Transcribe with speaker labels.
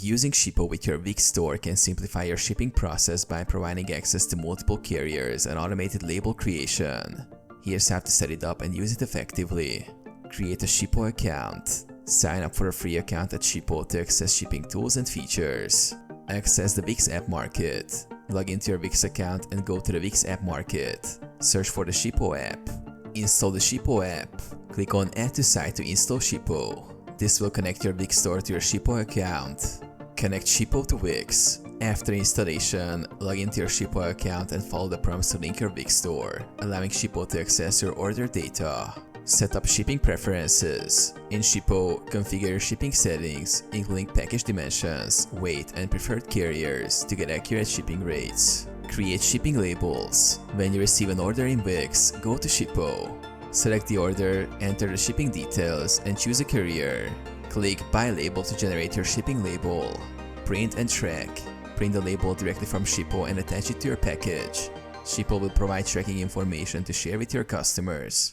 Speaker 1: Using Shippo with your Wix store can simplify your shipping process by providing access to multiple carriers and automated label creation. Here's how to set it up and use it effectively. Create a Shippo account. Sign up for a free account at Shippo to access shipping tools and features. Access the Wix App Market. Log into your Wix account and go to the Wix App Market. Search for the Shippo app. Install the Shippo app. Click on Add to Site to install Shippo. This will connect your Wix store to your Shippo account. Connect Shippo to Wix. After installation, log into your Shippo account and follow the prompts to link your Wix store, allowing Shippo to access your order data. Set up shipping preferences. In Shippo, configure your shipping settings, including package dimensions, weight, and preferred carriers to get accurate shipping rates. Create shipping labels. When you receive an order in Wix, go to Shippo. Select the order, enter the shipping details, and choose a carrier. Click Buy Label to generate your shipping label. Print and track. Print the label directly from Shippo and attach it to your package. Shippo will provide tracking information to share with your customers.